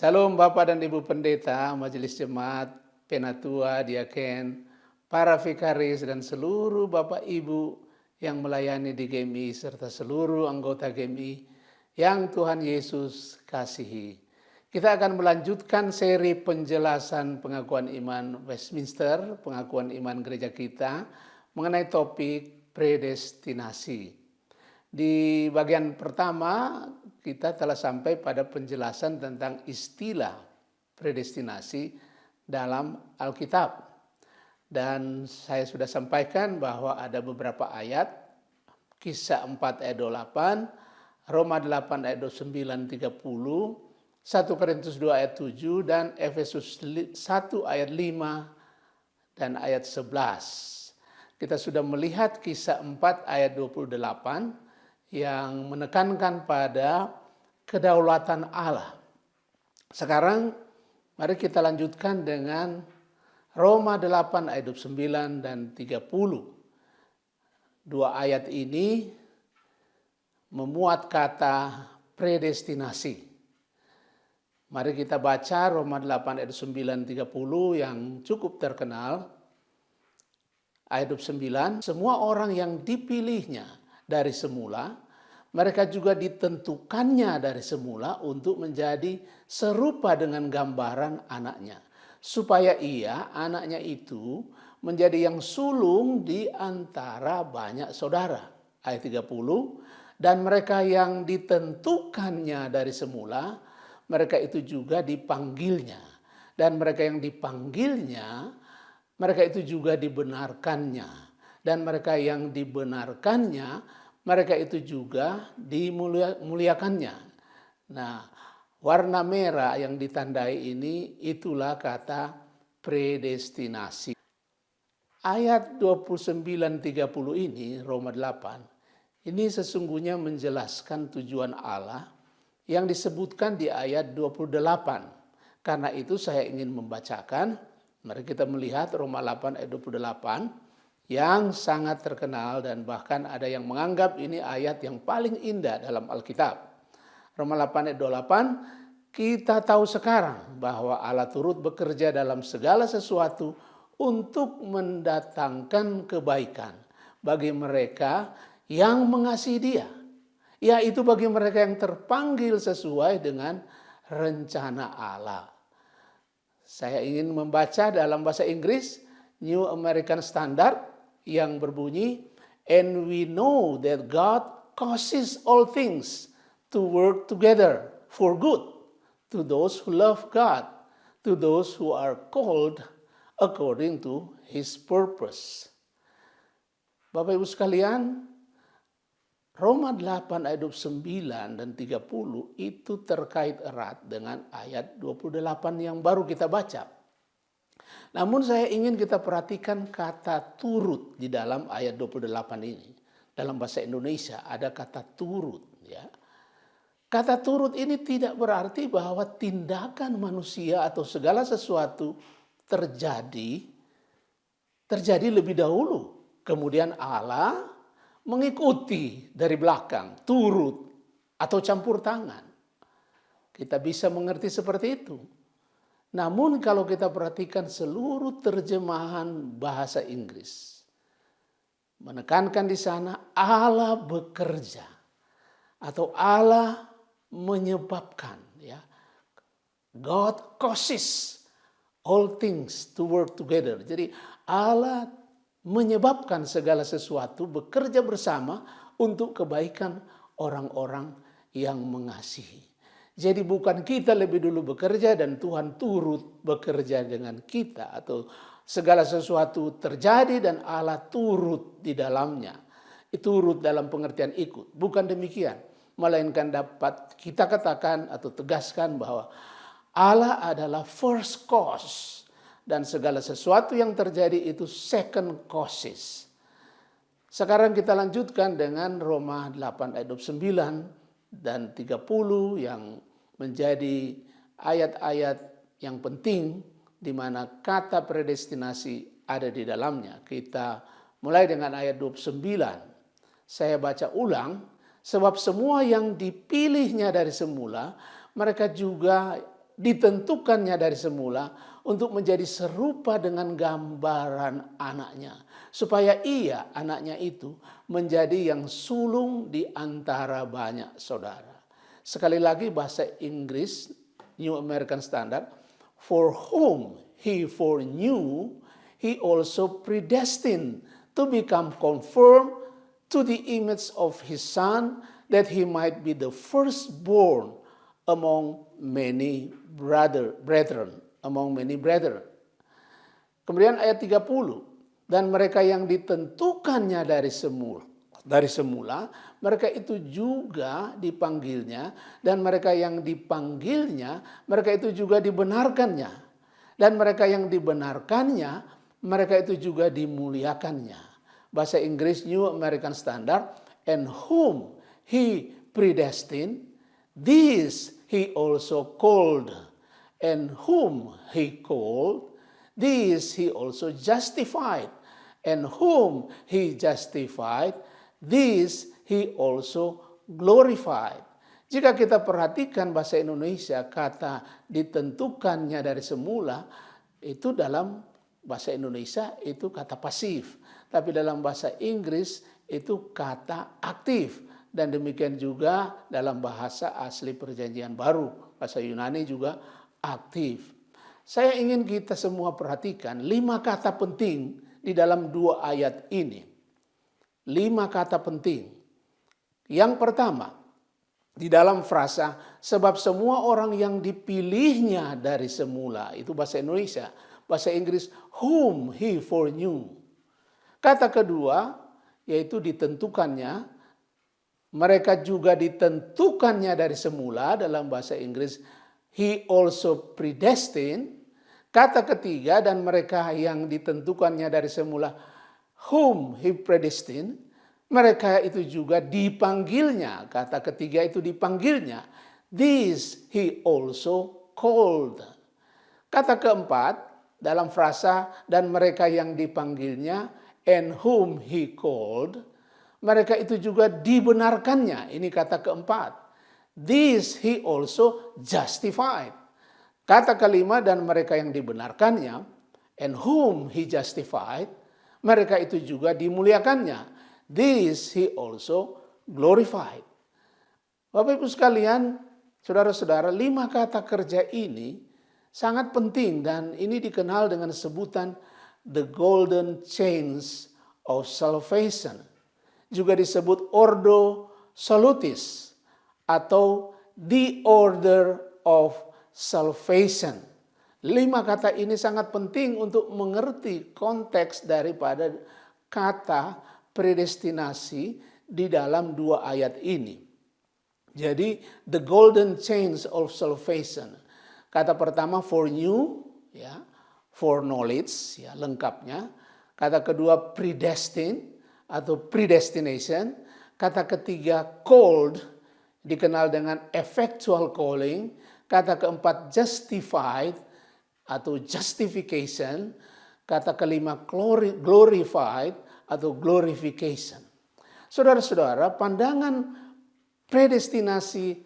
Salam Bapak dan Ibu Pendeta, Majelis Jemaat, Penatua, Diaken, para vikaris dan seluruh Bapak Ibu yang melayani di GMI serta seluruh anggota GMI yang Tuhan Yesus kasihi. Kita akan melanjutkan seri penjelasan pengakuan iman Westminster, pengakuan iman gereja kita mengenai topik predestinasi. Di bagian pertama kita telah sampai pada penjelasan tentang istilah predestinasi dalam Alkitab. Dan saya sudah sampaikan bahwa ada beberapa ayat, Kisah 4 ayat 28, Roma 8 ayat 29, 30, 1 Korintus 2 ayat 7, dan Efesus 1 ayat 5 dan ayat 11. Kita sudah melihat Kisah 4 ayat 28, yang menekankan pada kedaulatan Allah. Sekarang mari kita lanjutkan dengan Roma 8 ayat 29 dan 30. Dua ayat ini memuat kata predestinasi. Mari kita baca Roma 8 ayat 29 30 yang cukup terkenal. Ayat 29, semua orang yang dipilihnya dari semula, mereka juga ditentukannya dari semula untuk menjadi serupa dengan gambaran anaknya. Supaya ia, anaknya itu, menjadi yang sulung di antara banyak saudara. Ayat 30, dan mereka yang ditentukannya dari semula, mereka itu juga dipanggilnya. Dan mereka yang dipanggilnya, mereka itu juga dibenarkannya. Dan mereka yang dibenarkannya, mereka itu juga dimuliakannya. Nah, warna merah yang ditandai ini itulah kata predestinasi. Ayat 29-30 ini, Roma 8, ini sesungguhnya menjelaskan tujuan Allah yang disebutkan di ayat 28. Karena itu saya ingin membacakan, mari kita melihat Roma 8 ayat 28, yang sangat terkenal dan bahkan ada yang menganggap ini ayat yang paling indah dalam Alkitab. Roma 8 ayat 28, kita tahu sekarang bahwa Allah turut bekerja dalam segala sesuatu untuk mendatangkan kebaikan bagi mereka yang mengasihi Dia, yaitu bagi mereka yang terpanggil sesuai dengan rencana Allah. Saya ingin membaca dalam bahasa Inggris, New American Standard, yang berbunyi, and we know that God causes all things to work together for good to those who love God, to those who are called according to His purpose. Bapak Ibu sekalian, Roma 8 ayat 29 dan 30 itu terkait erat dengan ayat 28 yang baru kita baca. Namun saya ingin kita perhatikan kata turut di dalam ayat 28 ini. Dalam bahasa Indonesia ada kata turut. Ya. Kata turut ini tidak berarti bahwa tindakan manusia atau segala sesuatu terjadi lebih dahulu. Kemudian Allah mengikuti dari belakang, turut atau campur tangan. Kita bisa mengerti seperti itu. Namun kalau kita perhatikan seluruh terjemahan bahasa Inggris, menekankan di sana Allah bekerja atau Allah menyebabkan, ya. God causes all things to work together. Jadi Allah menyebabkan segala sesuatu bekerja bersama untuk kebaikan orang-orang yang mengasihi. Jadi bukan kita lebih dulu bekerja dan Tuhan turut bekerja dengan kita, atau segala sesuatu terjadi dan Allah turut di dalamnya. Turut dalam pengertian ikut. Bukan demikian. Melainkan dapat kita katakan atau tegaskan bahwa Allah adalah first cause dan segala sesuatu yang terjadi itu second causes. Sekarang kita lanjutkan dengan Roma 8 ayat 29 dan 30 yang menjadi ayat-ayat yang penting di mana kata predestinasi ada di dalamnya. Kita mulai dengan ayat 29. Saya baca ulang, sebab semua yang dipilihnya dari semula, mereka juga ditentukannya dari semula untuk menjadi serupa dengan gambaran anaknya. Supaya ia, anaknya itu, menjadi yang sulung di antara banyak saudara. Sekali lagi bahasa Inggris, New American Standard, for whom he foreknew, he also predestined to become conformed to the image of his son, that he might be the firstborn among many brethren. Kemudian ayat 30, dan mereka yang ditentukannya dari semula, mereka itu juga dipanggilnya, dan mereka yang dipanggilnya, mereka itu juga dibenarkannya, dan mereka yang dibenarkannya, mereka itu juga dimuliakannya. Bahasa Inggris New American Standard, and whom he predestined, these he also called, and whom he called, these he also justified, and whom he justified, these he also glorified. Jika kita perhatikan bahasa Indonesia, kata ditentukannya dari semula, itu dalam bahasa Indonesia itu kata pasif. Tapi dalam bahasa Inggris itu kata aktif. Dan demikian juga dalam bahasa asli Perjanjian Baru, bahasa Yunani juga aktif. Saya ingin kita semua perhatikan 5 kata penting di dalam 2 ayat ini. 5 kata penting. Yang pertama, di dalam frasa, sebab semua orang yang dipilihnya dari semula, itu bahasa Indonesia. Bahasa Inggris, whom he foreknew. Kata kedua, yaitu ditentukannya, mereka juga ditentukannya dari semula, dalam bahasa Inggris, he also predestined. Kata ketiga, dan mereka yang ditentukannya dari semula, whom he predestined, mereka itu juga dipanggilnya. Kata ketiga itu dipanggilnya. This he also called. Kata keempat, dalam frasa, dan mereka yang dipanggilnya, and whom he called, mereka itu juga dibenarkannya. Ini kata keempat. This he also justified. Kata kelima, dan mereka yang dibenarkannya, and whom he justified, mereka itu juga dimuliakannya. This he also glorified. Bapak Ibu sekalian, saudara-saudara, 5 kata kerja ini sangat penting, dan ini dikenal dengan sebutan the golden chains of salvation. Juga disebut ordo salutis atau the order of salvation. 5 kata ini sangat penting untuk mengerti konteks daripada kata predestinasi di dalam 2 ayat ini. Jadi the golden chains of salvation. Kata pertama foreknew, ya, for knowledge, ya, lengkapnya. Kata kedua predestined atau predestination. Kata ketiga called, dikenal dengan effectual calling. Kata keempat justified atau justification. Kata kelima glorified atau glorification. Saudara-saudara, pandangan predestinasi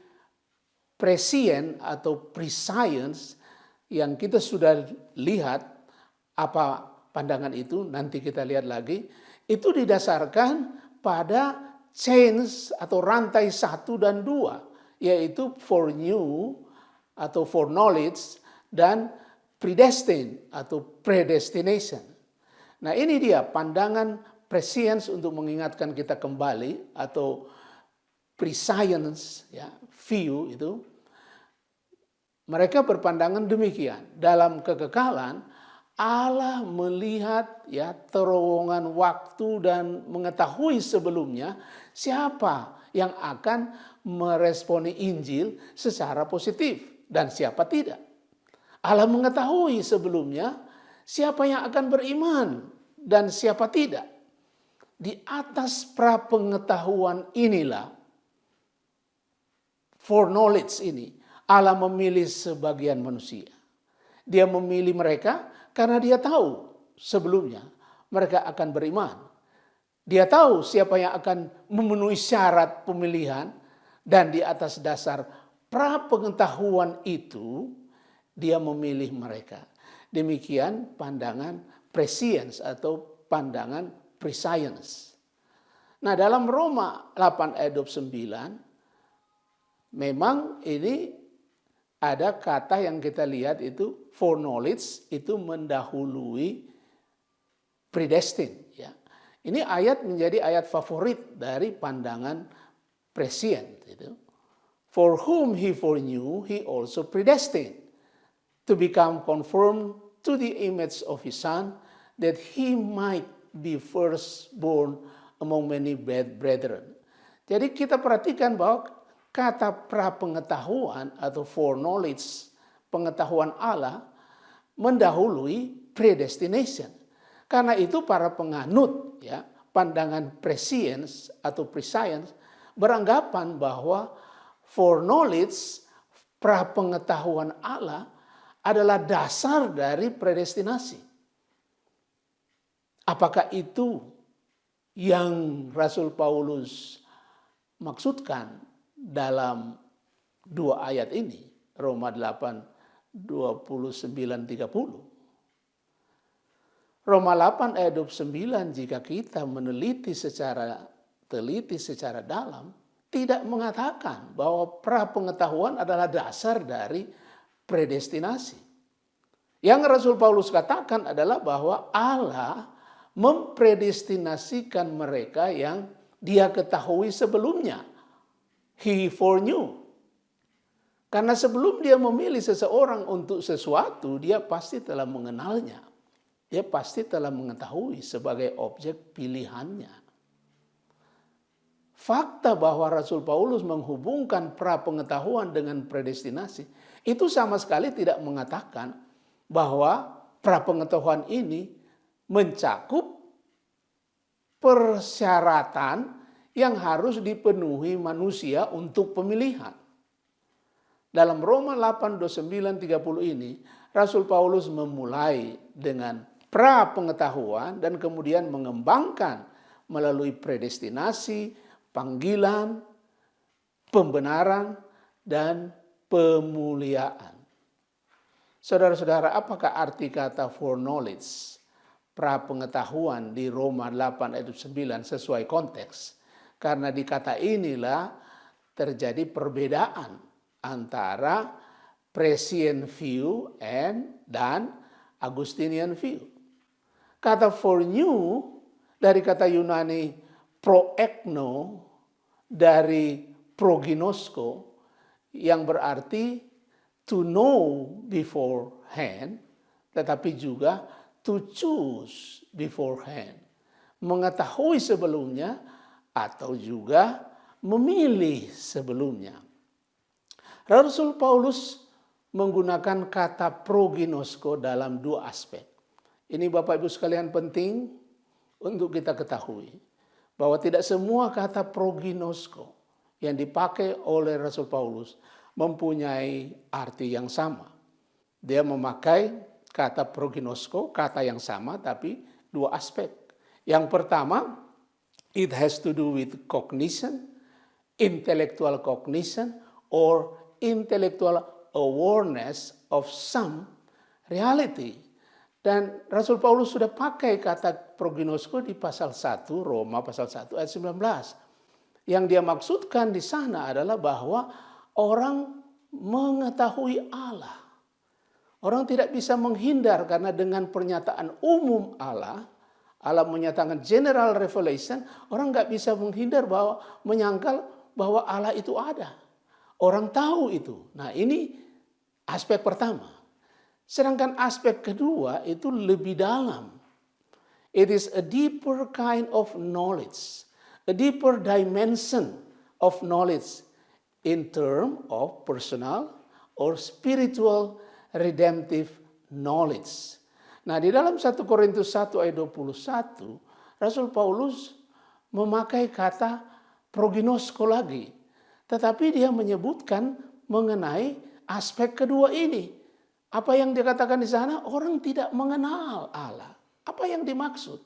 prescient atau prescience yang kita sudah lihat, apa pandangan itu, nanti kita lihat lagi, itu didasarkan pada chains atau rantai 1 dan 2, yaitu foreknew atau foreknowledge dan predestined atau predestination. Nah, ini dia pandangan prescience untuk mengingatkan kita kembali, atau prescience, ya, view itu. Mereka berpandangan demikian. Dalam kekekalan, Allah melihat, ya, terowongan waktu dan mengetahui sebelumnya siapa yang akan meresponi Injil secara positif dan siapa tidak. Allah mengetahui sebelumnya siapa yang akan beriman dan siapa tidak. Di atas prapengetahuan inilah, foreknowledge ini, Allah memilih sebagian manusia. Dia memilih mereka karena dia tahu sebelumnya mereka akan beriman. Dia tahu siapa yang akan memenuhi syarat pemilihan, dan di atas dasar prapengetahuan itu, dia memilih mereka. Demikian pandangan prescience atau pandangan prescience. Nah, dalam Roma 8 ayat 29, memang ini ada kata yang kita lihat itu foreknowledge, itu mendahului predestined. Ya. Ini ayat menjadi ayat favorit dari pandangan prescient. Itu. For whom he foreknew, he also predestined to become conformed to the image of his son, that he might be firstborn among many brethren. Jadi kita perhatikan bahwa kata prapengetahuan atau foreknowledge, pengetahuan Allah, mendahului predestination. Karena itu para penganut ya, pandangan prescience atau prescience beranggapan bahwa foreknowledge, prapengetahuan Allah adalah dasar dari predestinasi. Apakah itu yang Rasul Paulus maksudkan dalam dua ayat ini, Roma 8, 29, 30. Roma 8 ayat 29 jika kita meneliti secara teliti, secara dalam, tidak mengatakan bahwa prapengetahuan adalah dasar dari predestinasi. Yang Rasul Paulus katakan adalah bahwa Allah mempredestinasikan mereka yang dia ketahui sebelumnya. He foreknew. Karena sebelum dia memilih seseorang untuk sesuatu, dia pasti telah mengenalnya. Dia pasti telah mengetahui sebagai objek pilihannya. Fakta bahwa Rasul Paulus menghubungkan prapengetahuan dengan predestinasi, itu sama sekali tidak mengatakan bahwa prapengetahuan ini mencakup persyaratan yang harus dipenuhi manusia untuk pemilihan. Dalam Roma 8, 29, 30 ini, Rasul Paulus memulai dengan prapengetahuan dan kemudian mengembangkan melalui predestinasi, panggilan, pembenaran, dan pemuliaan. Saudara-saudara, apakah arti kata foreknowledge, prapengetahuan di Roma 8 ayat 9 sesuai konteks? Karena di kata inilah terjadi perbedaan antara prescient view dan Augustinian view. Kata foreknew dari kata Yunani proekno dari proginosko yang berarti to know beforehand, tetapi juga to choose beforehand. Mengetahui sebelumnya atau juga memilih sebelumnya. Rasul Paulus menggunakan kata proginosko dalam dua aspek. Ini Bapak Ibu sekalian penting untuk kita ketahui. Bahwa tidak semua kata proginosko yang dipakai oleh Rasul Paulus mempunyai arti yang sama. Dia memakai kata proginosko, kata yang sama tapi dua aspek. Yang pertama, it has to do with cognition, intellectual cognition, or intellectual awareness of some reality. Dan Rasul Paulus sudah pakai kata proginosko di pasal 1, Roma pasal 1 ayat 19. Yang dia maksudkan di sana adalah bahwa orang mengetahui Allah. Orang tidak bisa menghindar karena dengan pernyataan umum Allah menyatakan general revelation, orang nggak bisa menghindar bahwa menyangkal bahwa Allah itu ada. Orang tahu itu. Nah, ini aspek pertama. Sedangkan aspek kedua itu lebih dalam. It is a deeper kind of knowledge, a deeper dimension of knowledge in terms of personal or spiritual redemptive knowledge. Nah, di dalam 1 Korintus 1 ayat 21, Rasul Paulus memakai kata proginosko lagi. Tetapi dia menyebutkan mengenai aspek kedua ini. Apa yang dikatakan di sana? Orang tidak mengenal Allah. Apa yang dimaksud?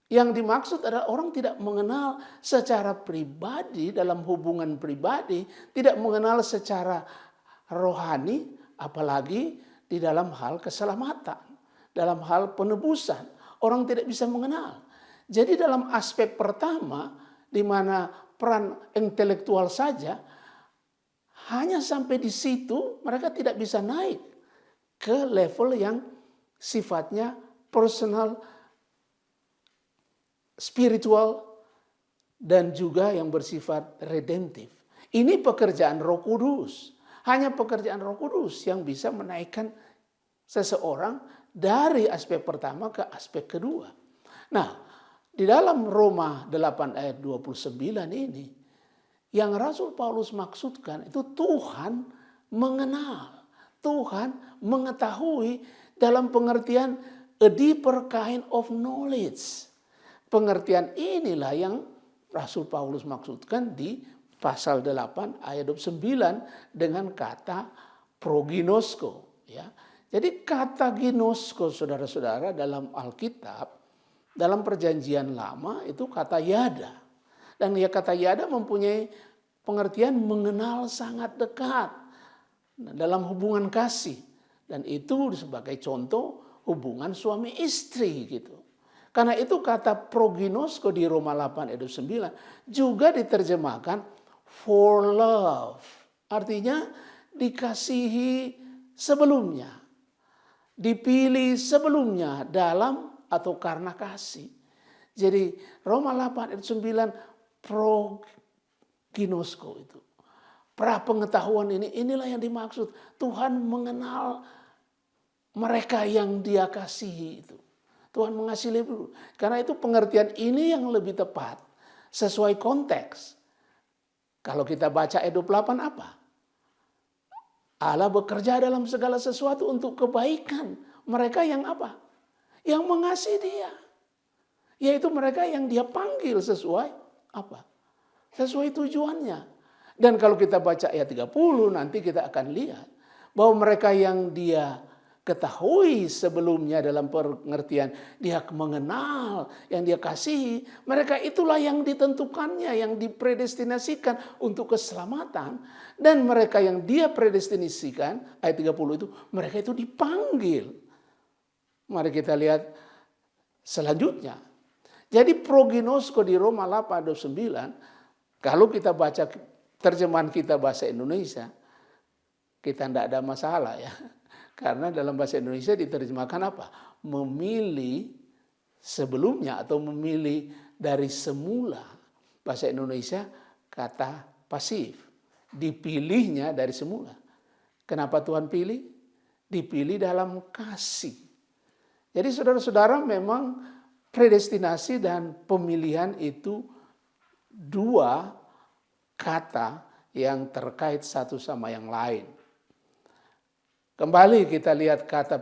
Yang dimaksud adalah orang tidak mengenal secara pribadi, dalam hubungan pribadi, tidak mengenal secara rohani apalagi di dalam hal keselamatan, dalam hal penebusan. Orang tidak bisa mengenal. Jadi dalam aspek pertama, di mana peran intelektual saja, hanya sampai di situ mereka tidak bisa naik ke level yang sifatnya personal, spiritual, dan juga yang bersifat redemptif. Ini pekerjaan Roh Kudus. Hanya pekerjaan Roh Kudus yang bisa menaikkan seseorang dari aspek pertama ke aspek kedua. Nah, di dalam Roma 8 ayat 29 ini, yang Rasul Paulus maksudkan itu Tuhan mengenal, Tuhan mengetahui dalam pengertian a deeper kind of knowledge. Pengertian inilah yang Rasul Paulus maksudkan di pasal 8 ayat 29 dengan kata proginosko. Ya. Jadi kata ginosko, saudara-saudara, dalam Alkitab, dalam perjanjian lama itu kata yada. Dan ya, kata yada mempunyai pengertian mengenal sangat dekat dalam hubungan kasih. Dan itu sebagai contoh hubungan suami istri gitu. Karena itu kata proginosko di Roma 8 ayat 9 juga diterjemahkan for love. Artinya dikasihi sebelumnya. Dipilih sebelumnya dalam atau karena kasih. Jadi Roma 8 ayat 9 proginosko itu. Pra pengetahuan inilah yang dimaksud. Tuhan mengenal mereka yang Dia kasihi itu. Tuhan mengasihi lebih dulu. Karena itu pengertian ini yang lebih tepat. Sesuai konteks. Kalau kita baca ayat 28 apa? Allah bekerja dalam segala sesuatu untuk kebaikan. Mereka yang apa? Yang mengasihi Dia. Yaitu mereka yang Dia panggil sesuai apa? Sesuai tujuannya. Dan kalau kita baca ayat 30 nanti kita akan lihat. Bahwa mereka yang Dia ketahui sebelumnya dalam pengertian Dia mengenal, yang Dia kasihi, mereka itulah yang ditentukannya, yang dipredestinasikan untuk keselamatan. Dan mereka yang Dia predestinasikan, ayat 30 itu, mereka itu dipanggil. Mari kita lihat selanjutnya. Jadi proginosko di Roma 8:29, kalau kita baca terjemahan kita bahasa Indonesia, kita tidak ada masalah ya. Karena dalam bahasa Indonesia diterjemahkan apa? Memilih sebelumnya atau memilih dari semula. Bahasa Indonesia kata pasif. Dipilihnya dari semula. Kenapa Tuhan pilih? Dipilih dalam kasih. Jadi saudara-saudara, memang predestinasi dan pemilihan itu dua kata yang terkait satu sama yang lain. Kembali kita lihat kata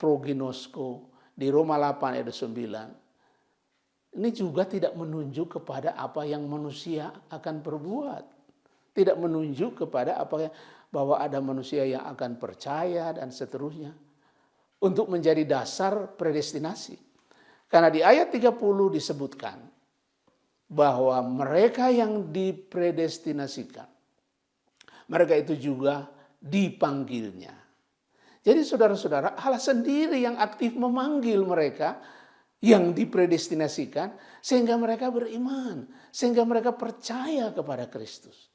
proginosko di Roma 8 ayat 9. Ini juga tidak menunjuk kepada apa yang manusia akan perbuat. Tidak menunjuk kepada bahwa ada manusia yang akan percaya dan seterusnya. Untuk menjadi dasar predestinasi. Karena di ayat 30 disebutkan bahwa mereka yang dipredestinasikan, mereka itu juga dipanggilnya. Jadi saudara-saudara, Allah sendiri yang aktif memanggil mereka yang dipredestinasikan sehingga mereka beriman, sehingga mereka percaya kepada Kristus.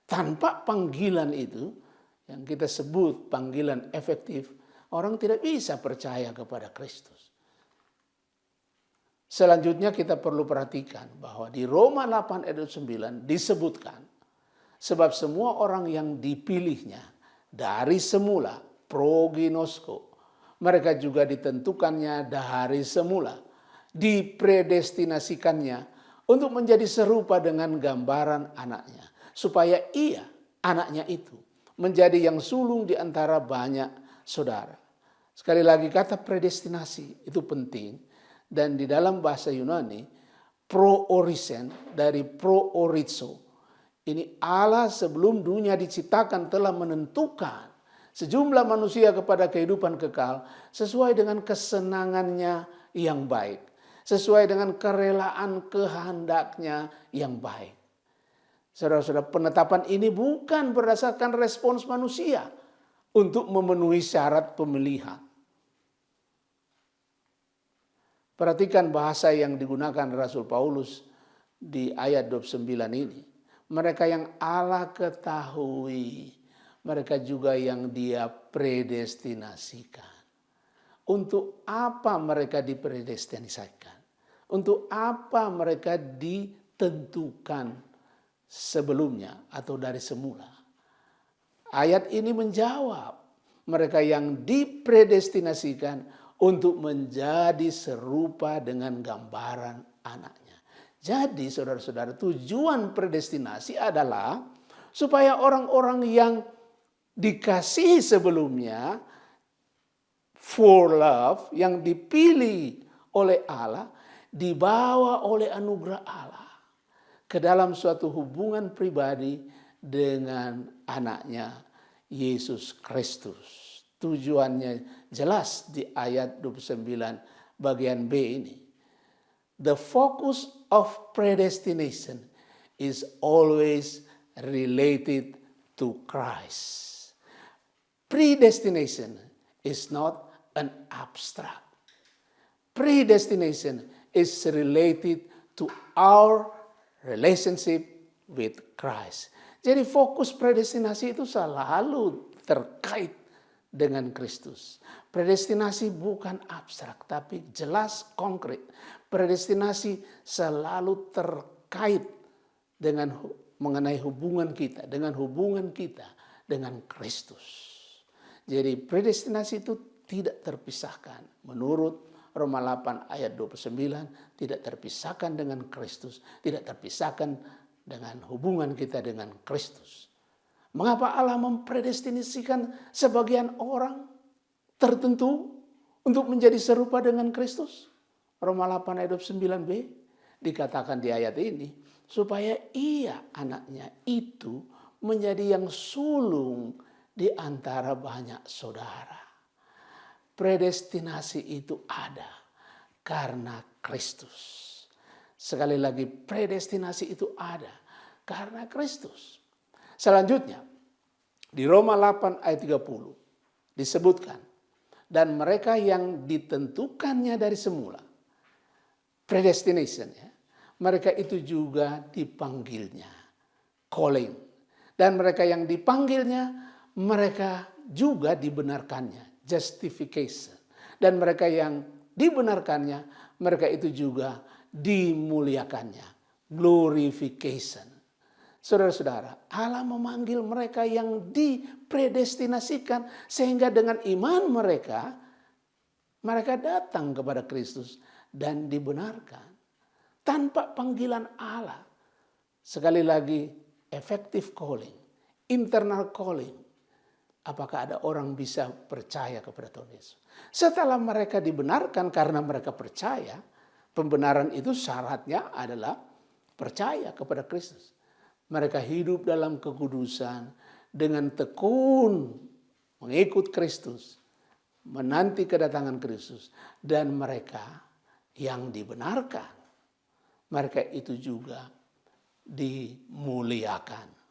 Tanpa panggilan itu, yang kita sebut panggilan efektif, orang tidak bisa percaya kepada Kristus. Selanjutnya kita perlu perhatikan bahwa di Roma 8 ayat 9 disebutkan, sebab semua orang yang dipilihnya dari semula, proginosko, mereka juga ditentukannya dari semula, dipredestinasikannya untuk menjadi serupa dengan gambaran anaknya, supaya ia, anaknya itu, menjadi yang sulung di antara banyak saudara. Sekali lagi, kata predestinasi itu penting, dan di dalam bahasa Yunani, proorisen dari proorizo, ini Allah sebelum dunia diciptakan telah menentukan sejumlah manusia kepada kehidupan kekal sesuai dengan kesenangannya yang baik. Sesuai dengan kerelaan kehendaknya yang baik. Saudara-saudara, penetapan ini bukan berdasarkan respons manusia untuk memenuhi syarat pemilihan. Perhatikan bahasa yang digunakan Rasul Paulus di ayat 29 ini. Mereka yang Allah ketahui, mereka juga yang Dia predestinasikan. Untuk apa mereka dipredestinasikan? Untuk apa mereka ditentukan sebelumnya atau dari semula? Ayat ini menjawab, mereka yang dipredestinasikan untuk menjadi serupa dengan gambaran anaknya. Jadi saudara-saudara, tujuan predestinasi adalah supaya orang-orang yang dikasihi sebelumnya, for love, yang dipilih oleh Allah, dibawa oleh anugerah Allah ke dalam suatu hubungan pribadi dengan anaknya Yesus Kristus. Tujuannya jelas di ayat 29 bagian B ini. The focus of predestination is always related to Christ. Predestination is not an abstract. Predestination is related to our relationship with Christ. Jadi fokus predestinasi itu selalu terkait dengan Kristus. Predestinasi bukan abstrak, tapi jelas konkret. Predestinasi selalu terkait dengan mengenai hubungan kita, dengan Kristus. Jadi predestinasi itu tidak terpisahkan. Menurut Roma 8 ayat 29, tidak terpisahkan dengan Kristus, tidak terpisahkan dengan hubungan kita dengan Kristus. Mengapa Allah mempredestinasikan sebagian orang tertentu untuk menjadi serupa dengan Kristus? Roma 8 ayat 9b dikatakan di ayat ini, supaya ia anaknya itu menjadi yang sulung di antara banyak saudara. Predestinasi itu ada karena Kristus. Sekali lagi, predestinasi itu ada karena Kristus. Selanjutnya, di Roma 8 ayat 30 disebutkan, dan mereka yang ditentukannya dari semula, predestination ya, mereka itu juga dipanggilnya, calling. Dan mereka yang dipanggilnya, mereka juga dibenarkannya, justification. Dan mereka yang dibenarkannya, mereka itu juga dimuliakannya, glorification. Saudara-saudara, Allah memanggil mereka yang dipredestinasikan sehingga dengan iman mereka datang kepada Kristus dan dibenarkan. Tanpa panggilan Allah, sekali lagi, effective calling, internal calling. Apakah ada orang bisa percaya kepada Tuhan Yesus? Setelah mereka dibenarkan karena mereka percaya, pembenaran itu syaratnya adalah percaya kepada Kristus. Mereka hidup dalam kekudusan dengan tekun mengikut Kristus, menanti kedatangan Kristus, dan mereka yang dibenarkan, mereka itu juga dimuliakan.